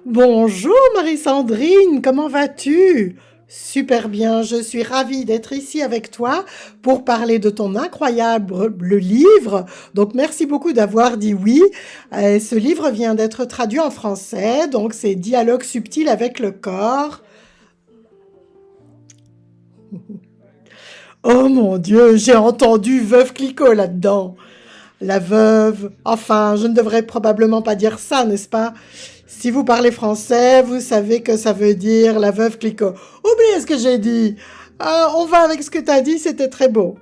Bonjour Marie-Sandrine, comment vas-tu? Super bien, je suis ravie d'être ici avec toi pour parler de ton incroyable livre. Donc merci beaucoup d'avoir dit oui. Ce livre vient d'être traduit en français, donc c'est Dialogue subtil avec le corps. Oh mon Dieu, j'ai entendu Veuve Clicquot là-dedans. La veuve, enfin, je ne devrais probablement pas dire ça, n'est-ce pas? Si vous parlez français, vous savez que ça veut dire la veuve Clicquot. Oubliez ce que j'ai dit. On va avec ce que tu as dit, c'était très beau.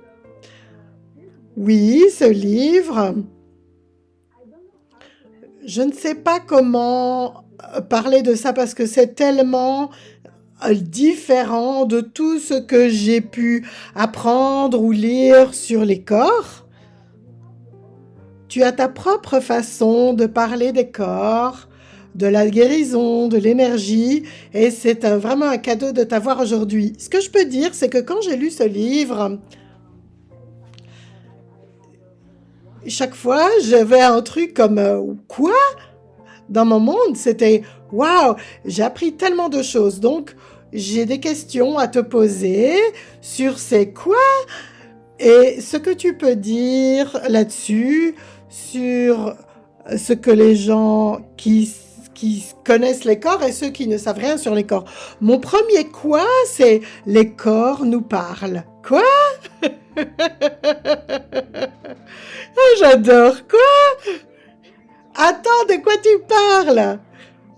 Oui, ce livre, je ne sais pas comment parler de ça parce que c'est tellement différent de tout ce que j'ai pu apprendre ou lire sur les corps. Tu as ta propre façon de parler des corps, de la guérison, de l'énergie, et c'est vraiment un cadeau de t'avoir aujourd'hui. Ce que je peux dire, c'est que quand j'ai lu ce livre, chaque fois, j'avais un truc comme quoi dans mon monde, c'était waouh, j'ai appris tellement de choses. Donc, j'ai des questions à te poser sur c'est quoi et ce que tu peux dire là-dessus, sur ce que les gens qui connaissent les corps et ceux qui ne savent rien sur les corps. Mon premier quoi, c'est les corps nous parlent. Quoi? J'adore. Quoi? Attends, de quoi tu parles?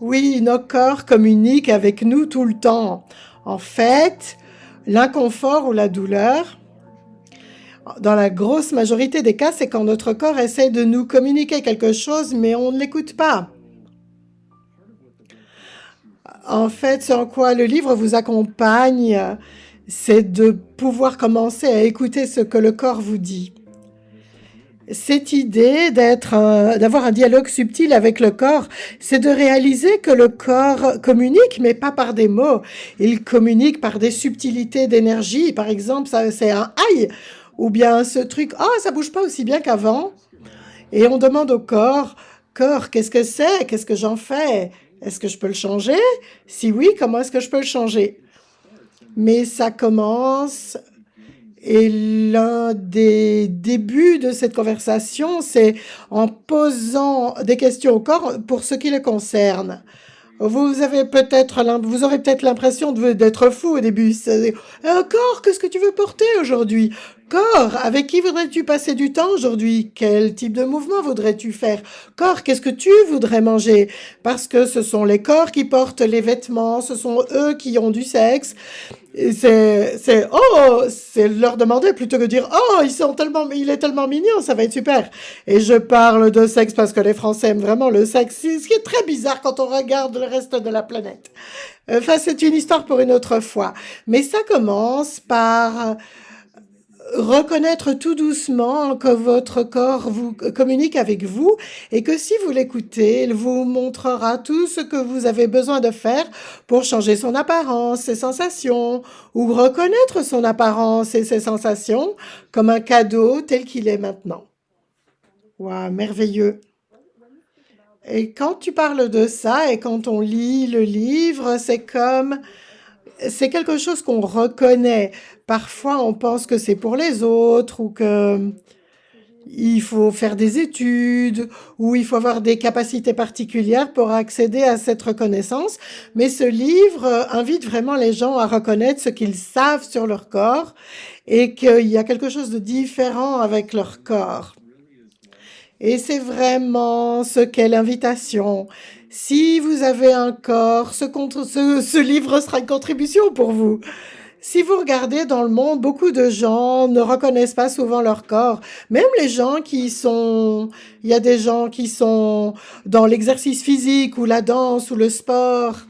Oui, nos corps communiquent avec nous tout le temps. En fait, l'inconfort ou la douleur, dans la grosse majorité des cas, c'est quand notre corps essaie de nous communiquer quelque chose, mais on ne l'écoute pas. En fait, ce en quoi le livre vous accompagne, c'est de pouvoir commencer à écouter ce que le corps vous dit. Cette idée d'avoir un dialogue subtil avec le corps, c'est de réaliser que le corps communique, mais pas par des mots. Il communique par des subtilités d'énergie. Par exemple, ça, c'est un aïe, ou bien ce truc, oh, ça bouge pas aussi bien qu'avant. Et on demande au corps, qu'est-ce que c'est? Qu'est-ce que j'en fais? Est-ce que je peux le changer? Si oui, comment est-ce que je peux le changer? Mais ça commence, et l'un des débuts de cette conversation, c'est en posant des questions au corps pour ce qui le concerne. Vous aurez peut-être l'impression d'être fou au début. Corps, qu'est-ce que tu veux porter aujourd'hui? Corps, avec qui voudrais-tu passer du temps aujourd'hui? Quel type de mouvement voudrais-tu faire? Corps, qu'est-ce que tu voudrais manger? Parce que ce sont les corps qui portent les vêtements, ce sont eux qui ont du sexe. Et c'est leur demander plutôt que dire, oh, il est tellement mignon, ça va être super. Et je parle de sexe parce que les Français aiment vraiment le sexe, ce qui est très bizarre quand on regarde le reste de la planète. Enfin, c'est une histoire pour une autre fois. Mais ça commence par reconnaître tout doucement que votre corps vous communique avec vous et que si vous l'écoutez, il vous montrera tout ce que vous avez besoin de faire pour changer son apparence, ses sensations, ou reconnaître son apparence et ses sensations comme un cadeau tel qu'il est maintenant. Waouh, merveilleux. Et quand tu parles de ça et quand on lit le livre, c'est quelque chose qu'on reconnaît. Parfois, on pense que c'est pour les autres ou que il faut faire des études ou il faut avoir des capacités particulières pour accéder à cette reconnaissance. Mais ce livre invite vraiment les gens à reconnaître ce qu'ils savent sur leur corps et qu'il y a quelque chose de différent avec leur corps. Et c'est vraiment ce qu'est l'invitation. Si vous avez un corps, ce livre sera une contribution pour vous. Si vous regardez dans le monde, beaucoup de gens ne reconnaissent pas souvent leur corps. Même les gens il y a des gens qui sont dans l'exercice physique ou la danse ou le sport.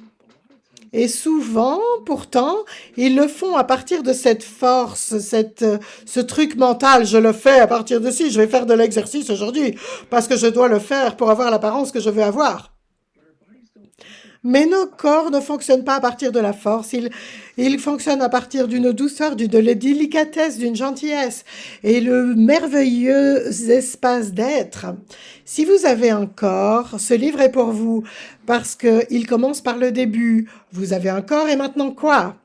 Et souvent, pourtant, ils le font à partir de cette force, ce truc mental. Je le fais à partir de ci, je vais faire de l'exercice aujourd'hui parce que je dois le faire pour avoir l'apparence que je veux avoir. Mais nos corps ne fonctionnent pas à partir de la force, ils fonctionnent à partir d'une douceur, d'une délicatesse, d'une gentillesse et le merveilleux espace d'être. Si vous avez un corps, ce livre est pour vous parce qu'il commence par le début. Vous avez un corps et maintenant quoi?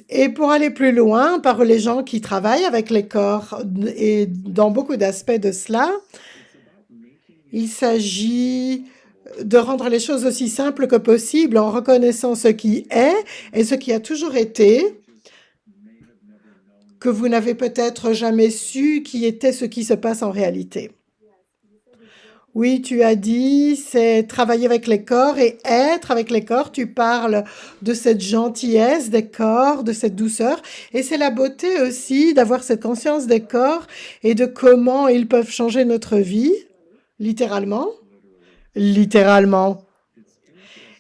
Et pour aller plus loin, par les gens qui travaillent avec les corps et dans beaucoup d'aspects de cela, il s'agit de rendre les choses aussi simples que possible en reconnaissant ce qui est et ce qui a toujours été, que vous n'avez peut-être jamais su qui était ce qui se passe en réalité. Oui, tu as dit, c'est travailler avec les corps et être avec les corps. Tu parles de cette gentillesse des corps, de cette douceur. Et c'est la beauté aussi d'avoir cette conscience des corps et de comment ils peuvent changer notre vie, littéralement. Littéralement.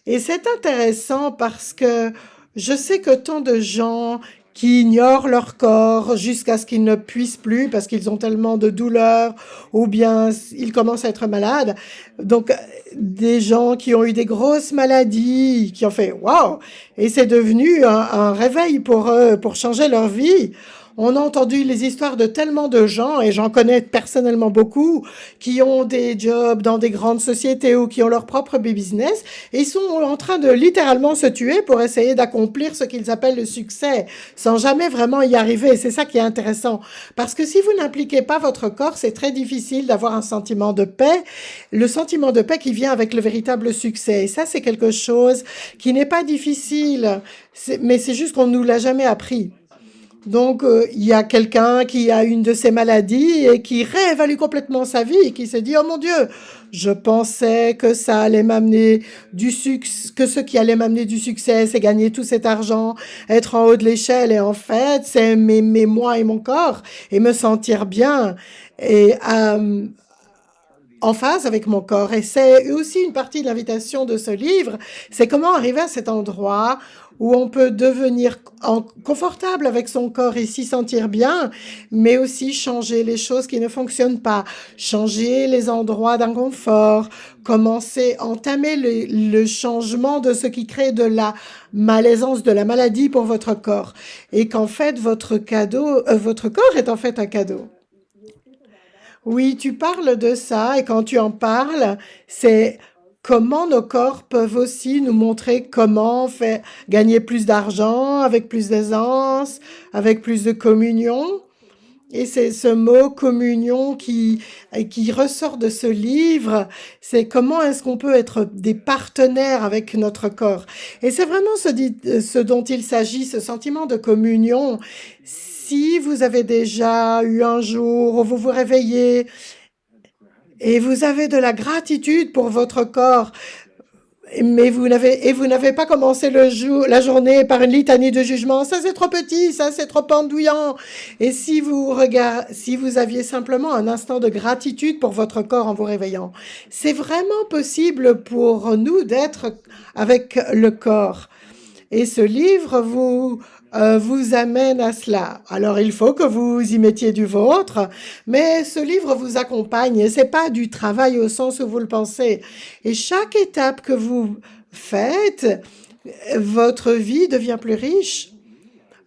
Et c'est intéressant parce que je sais que tant de gens qui ignorent leur corps jusqu'à ce qu'ils ne puissent plus parce qu'ils ont tellement de douleurs ou bien ils commencent à être malades. Donc, des gens qui ont eu des grosses maladies, qui ont fait waouh! Et c'est devenu un réveil pour eux, pour changer leur vie. On a entendu les histoires de tellement de gens, et j'en connais personnellement beaucoup, qui ont des jobs dans des grandes sociétés ou qui ont leur propre business, et ils sont en train de littéralement se tuer pour essayer d'accomplir ce qu'ils appellent le succès, sans jamais vraiment y arriver. C'est ça qui est intéressant. Parce que si vous n'impliquez pas votre corps, c'est très difficile d'avoir un sentiment de paix, le sentiment de paix qui vient avec le véritable succès. Et ça, c'est quelque chose qui n'est pas difficile, mais c'est juste qu'on ne nous l'a jamais appris. Donc, il y a quelqu'un qui a une de ces maladies et qui réévalue complètement sa vie et qui se dit, oh mon Dieu, je pensais que ça allait m'amener du succès, que ce qui allait m'amener du succès, c'est gagner tout cet argent, être en haut de l'échelle. Et en fait, c'est aimer moi et mon corps et me sentir bien et en phase avec mon corps. Et c'est aussi une partie de l'invitation de ce livre, c'est comment arriver à cet endroit où on peut devenir confortable avec son corps et s'y sentir bien, mais aussi changer les choses qui ne fonctionnent pas, changer les endroits d'inconfort, commencer, entamer le changement de ce qui crée de la malaisance, de la maladie pour votre corps. Et qu'en fait, votre corps est en fait un cadeau. Oui, tu parles de ça et quand tu en parles, c'est comment nos corps peuvent aussi nous montrer comment faire gagner plus d'argent avec plus d'aisance, avec plus de communion. Et c'est ce mot communion qui ressort de ce livre, c'est comment est-ce qu'on peut être des partenaires avec notre corps. Et c'est vraiment ce dont il s'agit, ce sentiment de communion. Si vous avez déjà eu un jour où vous vous réveillez et vous avez de la gratitude pour votre corps, mais vous n'avez pas commencé la journée par une litanie de jugement. Ça, c'est trop petit, ça, c'est trop pendouillant. Et si vous aviez simplement un instant de gratitude pour votre corps en vous réveillant, c'est vraiment possible pour nous d'être avec le corps. Et ce livre vous amène à cela. Alors, il faut que vous y mettiez du vôtre, mais ce livre vous accompagne et c'est pas du travail au sens où vous le pensez. Et chaque étape que vous faites, votre vie devient plus riche.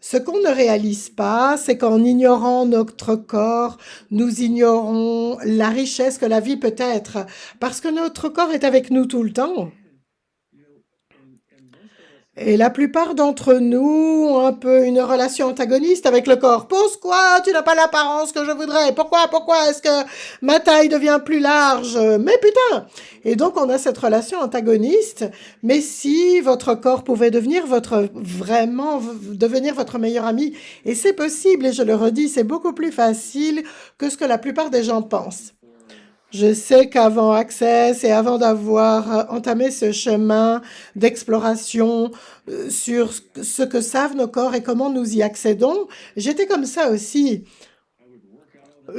Ce qu'on ne réalise pas, c'est qu'en ignorant notre corps, nous ignorons la richesse que la vie peut être, parce que notre corps est avec nous tout le temps. Et la plupart d'entre nous ont un peu une relation antagoniste avec le corps. Pourquoi tu n'as pas l'apparence que je voudrais? Pourquoi est-ce que ma taille devient plus large? Mais putain! Et donc on a cette relation antagoniste. Mais si votre corps pouvait devenir devenir votre meilleur ami, et c'est possible, et je le redis, c'est beaucoup plus facile que ce que la plupart des gens pensent. Je sais qu'avant Access et avant d'avoir entamé ce chemin d'exploration sur ce que savent nos corps et comment nous y accédons, j'étais comme ça aussi.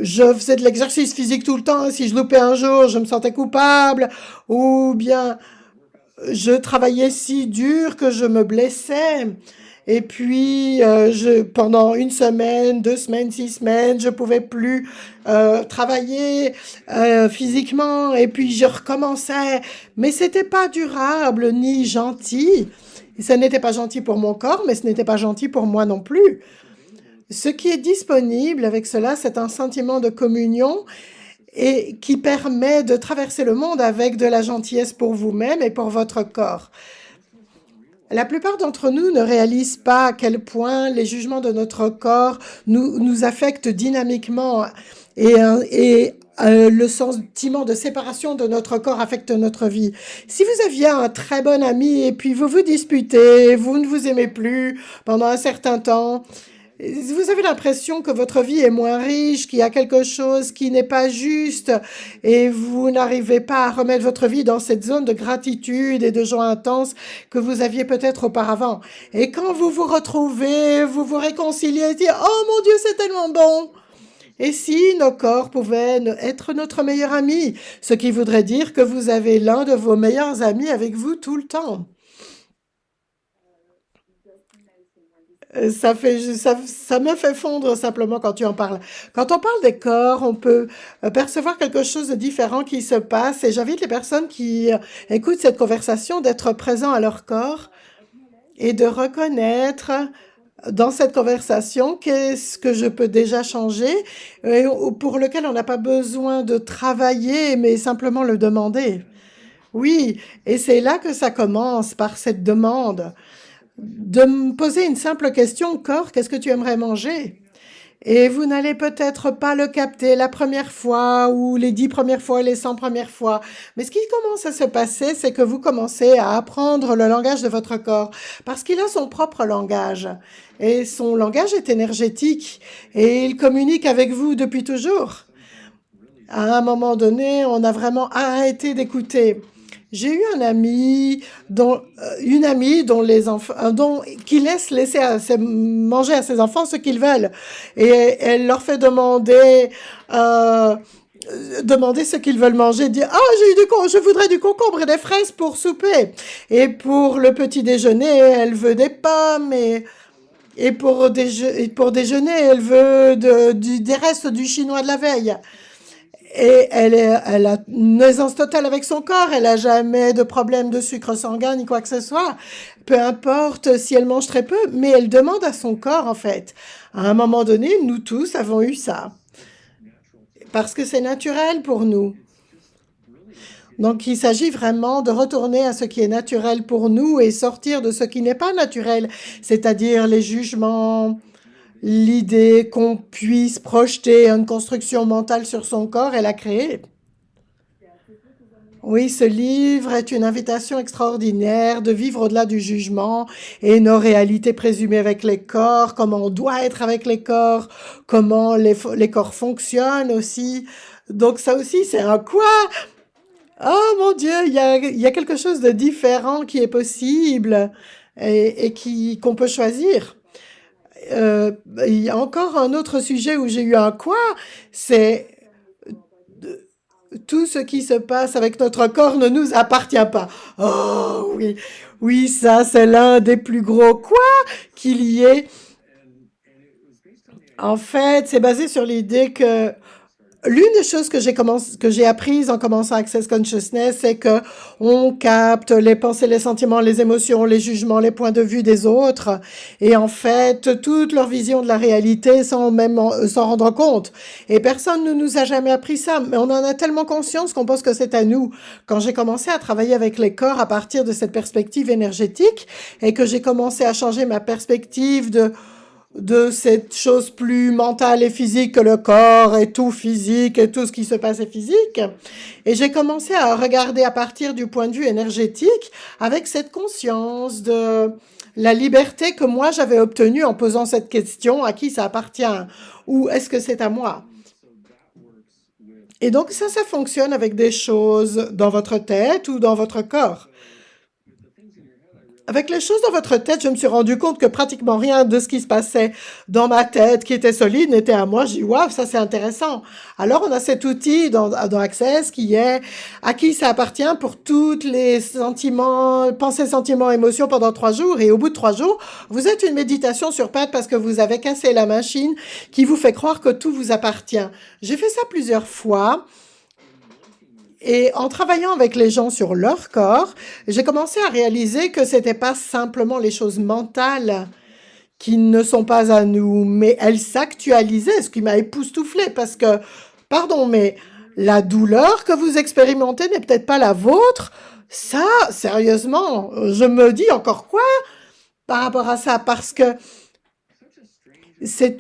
Je faisais de l'exercice physique tout le temps. Si je loupais un jour, je me sentais coupable. Ou bien je travaillais si dur que je me blessais. Et puis, pendant une semaine, 2 semaines, 6 semaines, je pouvais plus travailler physiquement. Et puis, je recommençais. Mais c'était pas durable ni gentil. Ce n'était pas gentil pour mon corps, mais ce n'était pas gentil pour moi non plus. Ce qui est disponible avec cela, c'est un sentiment de communion et qui permet de traverser le monde avec de la gentillesse pour vous-même et pour votre corps. La plupart d'entre nous ne réalisent pas à quel point les jugements de notre corps nous affectent dynamiquement et le sentiment de séparation de notre corps affecte notre vie. Si vous aviez un très bon ami et puis vous vous disputez, vous ne vous aimez plus pendant un certain temps, vous avez l'impression que votre vie est moins riche, qu'il y a quelque chose qui n'est pas juste et vous n'arrivez pas à remettre votre vie dans cette zone de gratitude et de joie intense que vous aviez peut-être auparavant. Et quand vous vous retrouvez, vous vous réconciliez et dites «Oh mon Dieu, c'est tellement bon!» Et si nos corps pouvaient être notre meilleur ami, ce qui voudrait dire que vous avez l'un de vos meilleurs amis avec vous tout le temps. Ça me fait fondre simplement quand tu en parles. Quand on parle des corps, on peut percevoir quelque chose de différent qui se passe et j'invite les personnes qui écoutent cette conversation d'être présents à leur corps et de reconnaître dans cette conversation qu'est-ce que je peux déjà changer pour lequel on n'a pas besoin de travailler mais simplement le demander. Oui, et c'est là que ça commence par cette demande de me poser une simple question, corps, qu'est-ce que tu aimerais manger? Et vous n'allez peut-être pas le capter la première fois ou les 10 premières fois, les 100 premières fois. Mais ce qui commence à se passer, c'est que vous commencez à apprendre le langage de votre corps parce qu'il a son propre langage. Et son langage est énergétique et il communique avec vous depuis toujours. À un moment donné, on a vraiment arrêté d'écouter. J'ai eu une amie dont les enfants, qui laisse manger à ses enfants ce qu'ils veulent, et elle leur fait demander ce qu'ils veulent manger, dire ah je voudrais du concombre et des fraises pour souper, et pour le petit déjeuner elle veut des pommes et pour déjeuner elle veut des restes du chinois de la veille. Et elle a une aisance totale avec son corps, elle n'a jamais de problème de sucre sanguin ni quoi que ce soit. Peu importe si elle mange très peu, mais elle demande à son corps en fait. À un moment donné, nous tous avons eu ça. Parce que c'est naturel pour nous. Donc il s'agit vraiment de retourner à ce qui est naturel pour nous et sortir de ce qui n'est pas naturel, c'est-à-dire les jugements, l'idée qu'on puisse projeter une construction mentale sur son corps et la créer. Oui, ce livre est une invitation extraordinaire de vivre au-delà du jugement et nos réalités présumées avec les corps, comment on doit être avec les corps, comment les corps fonctionnent aussi. Donc ça aussi, c'est un quoi? Oh mon Dieu, il y a quelque chose de différent qui est possible et qu'on peut choisir. Il y a encore un autre sujet où j'ai eu un quoi, c'est tout ce qui se passe avec notre corps ne nous appartient pas. Oh oui, oui, ça c'est l'un des plus gros quoi qu'il y ait. En fait, c'est basé sur l'idée que l'une des choses que j'ai apprises en commençant Access Consciousness, c'est que on capte les pensées, les sentiments, les émotions, les jugements, les points de vue des autres, et en fait, toute leur vision de la réalité sans même s'en rendre compte. Et personne ne nous a jamais appris ça, mais on en a tellement conscience qu'on pense que c'est à nous. Quand j'ai commencé à travailler avec les corps à partir de cette perspective énergétique, et que j'ai commencé à changer ma perspective de cette chose plus mentale et physique que le corps et tout physique et tout ce qui se passe est physique. Et j'ai commencé à regarder à partir du point de vue énergétique avec cette conscience de la liberté que moi j'avais obtenue en posant cette question, à qui ça appartient ou est-ce que c'est à moi? Et donc ça fonctionne avec des choses dans votre tête ou dans votre corps. Avec les choses dans votre tête, je me suis rendu compte que pratiquement rien de ce qui se passait dans ma tête qui était solide n'était à moi. J'ai dit, waouh, ça c'est intéressant. Alors on a cet outil dans Access qui est à qui ça appartient pour toutes les sentiments, pensées, sentiments, émotions pendant 3 jours. Et au bout de 3 jours, vous êtes une méditation sur pattes parce que vous avez cassé la machine qui vous fait croire que tout vous appartient. J'ai fait ça plusieurs fois. Et en travaillant avec les gens sur leur corps, j'ai commencé à réaliser que c'était pas simplement les choses mentales qui ne sont pas à nous, mais elles s'actualisaient, ce qui m'a époustouflée parce que, pardon, mais la douleur que vous expérimentez n'est peut-être pas la vôtre. Ça, sérieusement, je me dis encore quoi par rapport à ça parce que c'est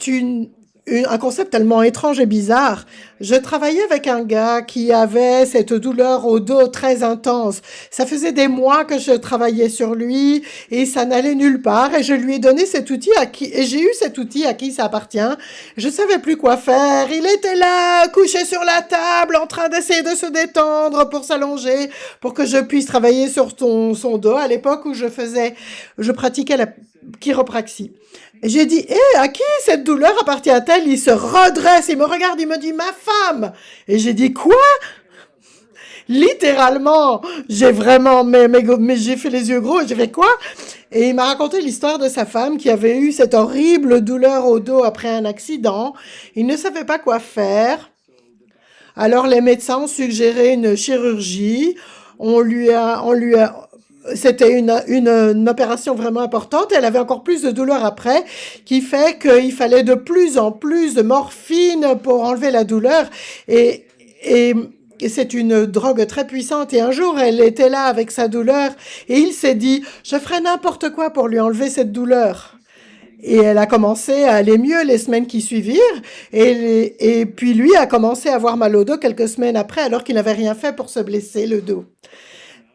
un concept tellement étrange et bizarre. Je travaillais avec un gars qui avait cette douleur au dos très intense. Ça faisait des mois que je travaillais sur lui et ça n'allait nulle part et je lui ai donné cet outil et j'ai eu cet outil à qui ça appartient. Je savais plus quoi faire. Il était là, couché sur la table, en train d'essayer de se détendre pour s'allonger, pour que je puisse travailler sur son dos à l'époque où je pratiquais la chiropraxie. J'ai dit, hé, à qui cette douleur appartient-elle? Il se redresse, il me regarde, il me dit, ma femme. Et j'ai dit, quoi? Littéralement, j'ai vraiment, mais j'ai fait les yeux gros, j'ai fait quoi? Et il m'a raconté l'histoire de sa femme qui avait eu cette horrible douleur au dos après un accident. Il ne savait pas quoi faire. Alors les médecins ont suggéré une chirurgie. C'était une opération vraiment importante. Elle avait encore plus de douleur après, qui fait qu'il fallait de plus en plus de morphine pour enlever la douleur. Et, et, et c'est une drogue très puissante. Et un jour, elle était là avec sa douleur et il s'est dit, je ferai n'importe quoi pour lui enlever cette douleur. Et elle a commencé à aller mieux les semaines qui suivirent. Et puis lui a commencé à avoir mal au dos quelques semaines après, alors qu'il n'avait rien fait pour se blesser le dos.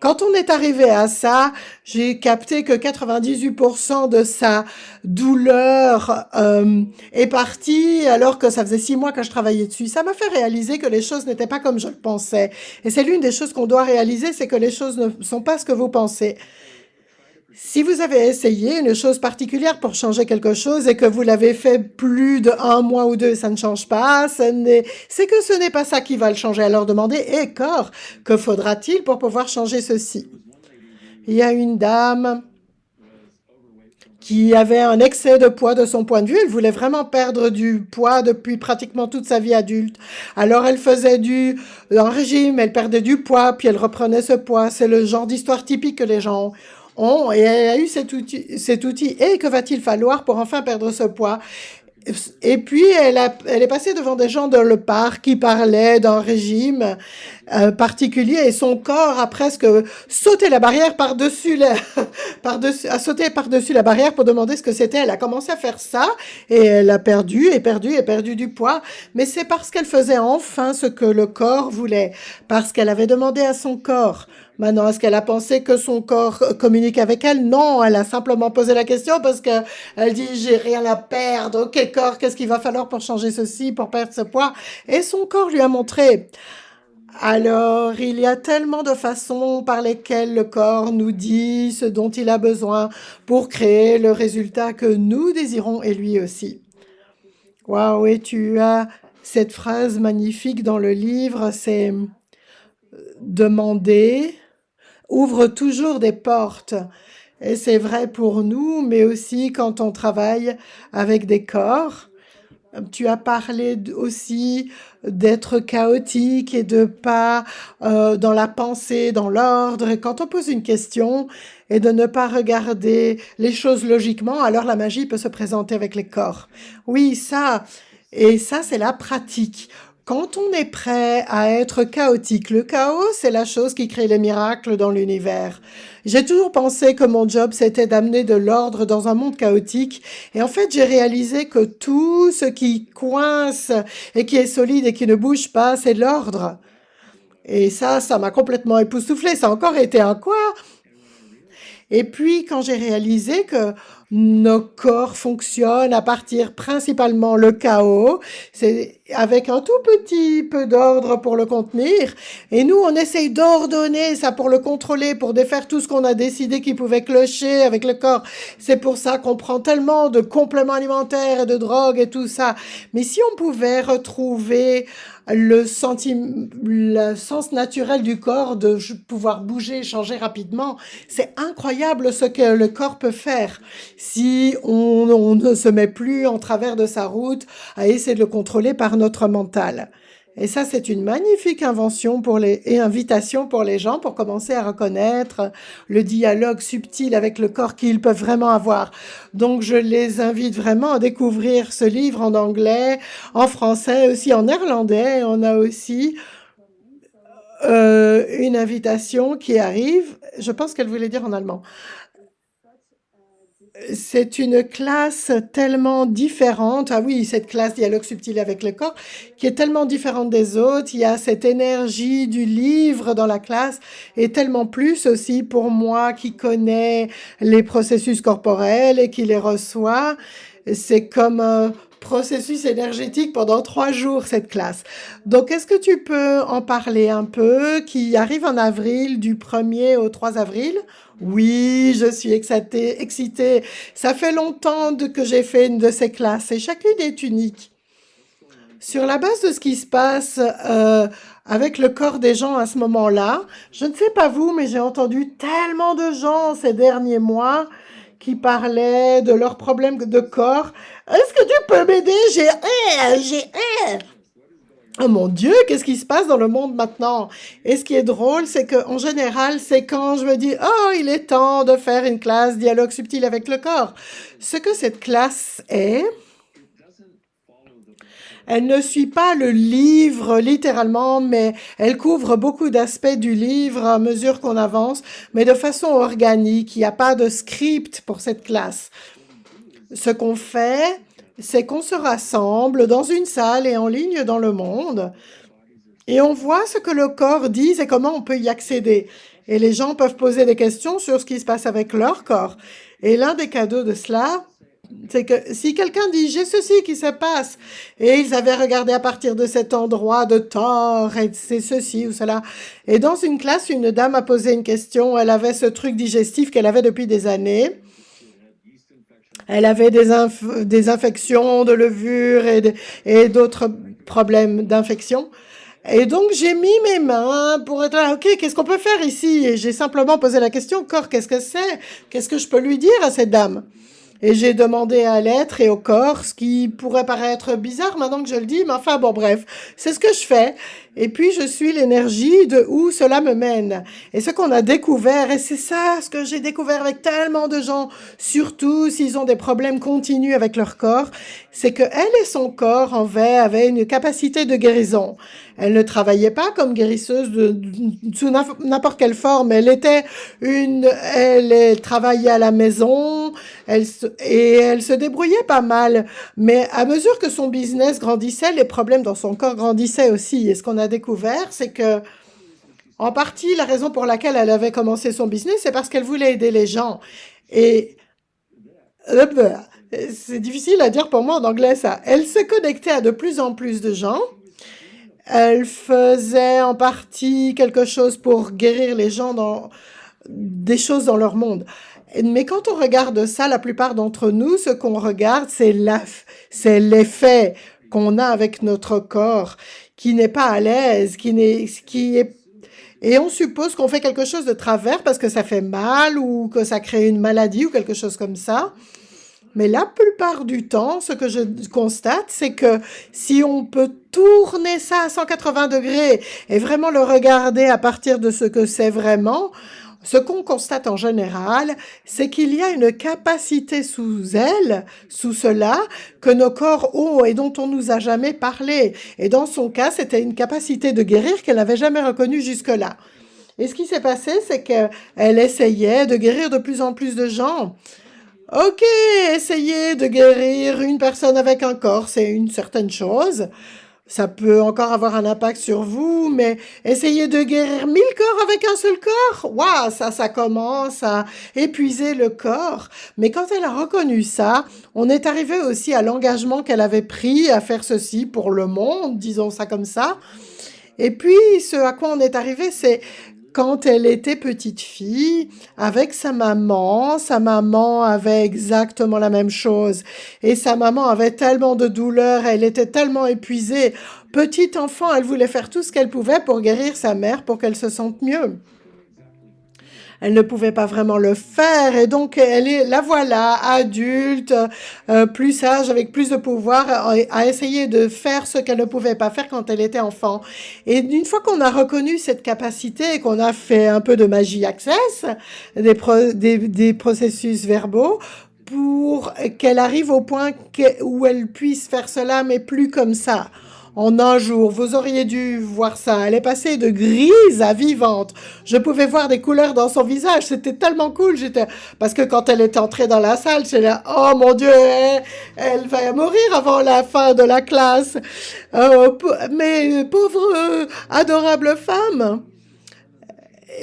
Quand on est arrivé à ça, j'ai capté que 98% de sa douleur est partie alors que ça faisait 6 mois que je travaillais dessus. Ça m'a fait réaliser que les choses n'étaient pas comme je le pensais. Et c'est l'une des choses qu'on doit réaliser, c'est que les choses ne sont pas ce que vous pensez. Si vous avez essayé une chose particulière pour changer quelque chose et que vous l'avez fait plus d'un mois ou deux, ça ne change pas, c'est que ce n'est pas ça qui va le changer. Alors demandez, hé corps, que faudra-t-il pour pouvoir changer ceci? Il y a une dame qui avait un excès de poids de son point de vue. Elle voulait vraiment perdre du poids depuis pratiquement toute sa vie adulte. Alors elle faisait un régime, elle perdait du poids, puis elle reprenait ce poids. C'est le genre d'histoire typique que les gens ont. Et elle a eu cet outil. Et que va-t-il falloir pour enfin perdre ce poids? Et puis, elle est passée devant des gens dans le parc qui parlaient d'un régime particulier et son corps a presque sauté la barrière a sauté par-dessus la barrière pour demander ce que c'était. Elle a commencé à faire ça et elle a perdu du poids. Mais c'est parce qu'elle faisait enfin ce que le corps voulait, parce qu'elle avait demandé à son corps. Maintenant, est-ce qu'elle a pensé que son corps communique avec elle? Non, elle a simplement posé la question parce que elle dit j'ai rien à perdre. Ok, corps, qu'est-ce qu'il va falloir pour changer ceci, pour perdre ce poids? Et son corps lui a montré. Alors, il y a tellement de façons par lesquelles le corps nous dit ce dont il a besoin pour créer le résultat que nous désirons et lui aussi. Waouh, et tu as cette phrase magnifique dans le livre, c'est demander ouvre toujours des portes. Et c'est vrai pour nous, mais aussi quand on travaille avec des corps. Tu as parlé aussi d'être chaotique et de pas dans la pensée, dans l'ordre. Et quand on pose une question et de ne pas regarder les choses logiquement, alors la magie peut se présenter avec les corps. Oui, ça, et ça, c'est la pratique. Quand on est prêt à être chaotique, le chaos, c'est la chose qui crée les miracles dans l'univers. J'ai toujours pensé que mon job, c'était d'amener de l'ordre dans un monde chaotique. Et en fait, j'ai réalisé que tout ce qui coince et qui est solide et qui ne bouge pas, c'est l'ordre. Et ça m'a complètement époustouflée. Ça a encore été un quoi? Et puis, quand j'ai réalisé que Nos corps fonctionnent à partir principalement le chaos, c'est avec un tout petit peu d'ordre pour le contenir. Et nous, on essaye d'ordonner ça pour le contrôler, pour défaire tout ce qu'on a décidé qui pouvait clocher avec le corps. C'est pour ça qu'on prend tellement de compléments alimentaires et de drogues et tout ça. Mais si on pouvait retrouver le sens naturel du corps de pouvoir bouger, changer rapidement, c'est incroyable ce que le corps peut faire si on ne se met plus en travers de sa route à essayer de le contrôler par notre mental. Et ça, c'est une magnifique invention et invitation pour les gens pour commencer à reconnaître le dialogue subtil avec le corps qu'ils peuvent vraiment avoir. Donc, je les invite vraiment à découvrir ce livre en anglais, en français, aussi en néerlandais. On a aussi une invitation qui arrive. Je pense qu'elle voulait dire en allemand. C'est une classe tellement différente. Ah oui, cette classe dialogue subtil avec le corps, qui est tellement différente des autres. Il y a cette énergie du livre dans la classe et tellement plus aussi pour moi qui connais les processus corporels et qui les reçoit. C'est comme un processus énergétique pendant 3 jours, cette classe. Donc, est-ce que tu peux en parler un peu, qui arrive en avril, du 1er au 3 avril? Oui, je suis excitée. Ça fait longtemps que j'ai fait une de ces classes et chacune est unique. Sur la base de ce qui se passe avec le corps des gens à ce moment-là, je ne sais pas vous, mais j'ai entendu tellement de gens ces derniers mois qui parlaient de leurs problèmes de corps. Est-ce que tu peux m'aider? J'ai Oh mon Dieu, qu'est-ce qui se passe dans le monde maintenant? Et ce qui est drôle, c'est qu'en général, c'est quand je me dis, oh, il est temps de faire une classe dialogue subtil avec le corps. Ce que cette classe est, elle ne suit pas le livre littéralement, mais elle couvre beaucoup d'aspects du livre à mesure qu'on avance, mais de façon organique. Il n'y a pas de script pour cette classe. Ce qu'on fait, c'est qu'on se rassemble dans une salle et en ligne dans le monde et on voit ce que le corps dit et comment on peut y accéder. Et les gens peuvent poser des questions sur ce qui se passe avec leur corps. Et l'un des cadeaux de cela, c'est que si quelqu'un dit j'ai ceci qui se passe et ils avaient regardé à partir de cet endroit de tort et c'est ceci ou cela. Et dans une classe, une dame a posé une question. Elle avait ce truc digestif qu'elle avait depuis des années. Elle avait des infections de levure et d'autres problèmes d'infection. Et donc, j'ai mis mes mains pour être là, OK, qu'est-ce qu'on peut faire ici? Et j'ai simplement posé la question, corps, qu'est-ce que c'est? Qu'est-ce que je peux lui dire à cette dame? Et j'ai demandé à l'être et au corps, ce qui pourrait paraître bizarre maintenant que je le dis, mais enfin, bon, bref, c'est ce que je fais. Et puis, je suis l'énergie de où cela me mène. Et ce qu'on a découvert, et c'est ça ce que j'ai découvert avec tellement de gens, surtout s'ils ont des problèmes continus avec leur corps, c'est que elle et son corps avaient une capacité de guérison. Elle ne travaillait pas comme guérisseuse sous n'importe quelle forme. Elle travaillait à la maison, elle se débrouillait pas mal. Mais à mesure que son business grandissait, les problèmes dans son corps grandissaient aussi. Et ce qu'on a découvert, c'est que, en partie, la raison pour laquelle elle avait commencé son business, c'est parce qu'elle voulait aider les gens. Et c'est difficile à dire pour moi en anglais ça. Elle se connectait à de plus en plus de gens. Elle faisait en partie quelque chose pour guérir les gens dans des choses dans leur monde. Mais quand on regarde ça, la plupart d'entre nous, ce qu'on regarde, c'est l'effet qu'on a avec notre corps, qui n'est pas à l'aise, et on suppose qu'on fait quelque chose de travers parce que ça fait mal ou que ça crée une maladie ou quelque chose comme ça. Mais la plupart du temps, ce que je constate, c'est que si on peut tourner ça à 180 degrés et vraiment le regarder à partir de ce que c'est vraiment, ce qu'on constate en général, c'est qu'il y a une capacité sous elle, sous cela, que nos corps ont et dont on nous a jamais parlé. Et dans son cas, c'était une capacité de guérir qu'elle n'avait jamais reconnue jusque-là. Et ce qui s'est passé, c'est qu'elle essayait de guérir de plus en plus de gens. Ok, essayer de guérir une personne avec un corps, c'est une certaine chose. Ça peut encore avoir un impact sur vous, mais essayer de guérir 1000 corps avec un seul corps, waouh, ça commence à épuiser le corps. Mais quand elle a reconnu ça, on est arrivé aussi à l'engagement qu'elle avait pris à faire ceci pour le monde, disons ça comme ça. Et puis, ce à quoi on est arrivé, c'est quand elle était petite fille, avec sa maman avait exactement la même chose. Et sa maman avait tellement de douleur, elle était tellement épuisée. Petite enfant, elle voulait faire tout ce qu'elle pouvait pour guérir sa mère, pour qu'elle se sente mieux. Elle ne pouvait pas vraiment le faire et donc la voilà, adulte, plus sage, avec plus de pouvoir, à essayer de faire ce qu'elle ne pouvait pas faire quand elle était enfant. Et une fois qu'on a reconnu cette capacité et qu'on a fait un peu de magie access, des processus verbaux, pour qu'elle arrive au point où elle puisse faire cela, mais plus comme ça. En un jour, vous auriez dû voir ça. Elle est passée de grise à vivante. Je pouvais voir des couleurs dans son visage. C'était tellement cool. Parce que quand elle est entrée dans la salle, j'étais là, oh mon Dieu, elle va mourir avant la fin de la classe. Mais pauvre, adorable femme.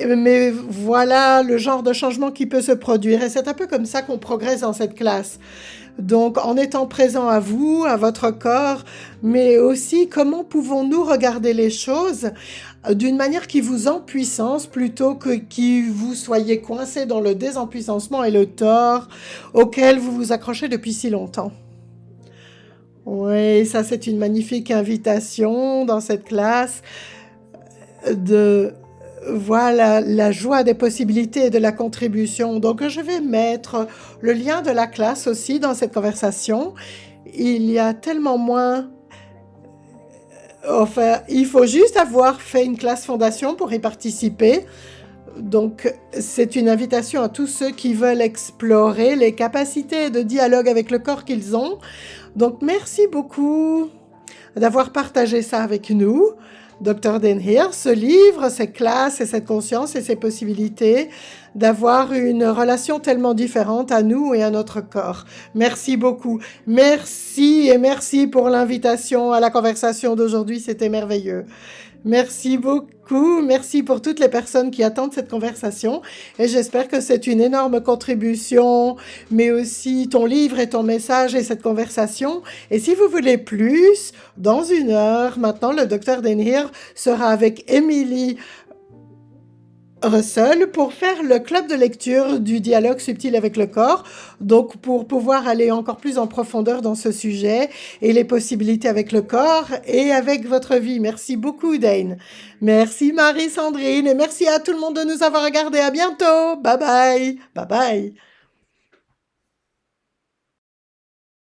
Mais voilà le genre de changement qui peut se produire. Et c'est un peu comme ça qu'on progresse dans cette classe. Donc, en étant présent à vous, à votre corps, mais aussi comment pouvons-nous regarder les choses d'une manière qui vous empuissance plutôt que qui vous soyez coincé dans le désempuissancement et le tort auquel vous vous accrochez depuis si longtemps. Oui, ça c'est une magnifique invitation dans cette classe de voilà la joie des possibilités et de la contribution. Donc, je vais mettre le lien de la classe aussi dans cette conversation. Il y a tellement moins... Enfin, il faut juste avoir fait une classe fondation pour y participer. Donc, c'est une invitation à tous ceux qui veulent explorer les capacités de dialogue avec le corps qu'ils ont. Donc, merci beaucoup d'avoir partagé ça avec nous. Dr. Denhir, ce livre, ces classes et cette conscience et ces possibilités d'avoir une relation tellement différente à nous et à notre corps. Merci beaucoup. Merci et merci pour l'invitation à la conversation d'aujourd'hui. C'était merveilleux. Merci beaucoup. Merci pour toutes les personnes qui attendent cette conversation. Et j'espère que c'est une énorme contribution, mais aussi ton livre et ton message et cette conversation. Et si vous voulez plus, dans 1 heure, maintenant, le Dr. Denhir sera avec Emily Russell pour faire le club de lecture du dialogue subtil avec le corps, donc pour pouvoir aller encore plus en profondeur dans ce sujet et les possibilités avec le corps et avec votre vie. Merci beaucoup, Dane. Merci Marie-Sandrine et merci à tout le monde de nous avoir regardés. À bientôt. Bye bye. Bye bye.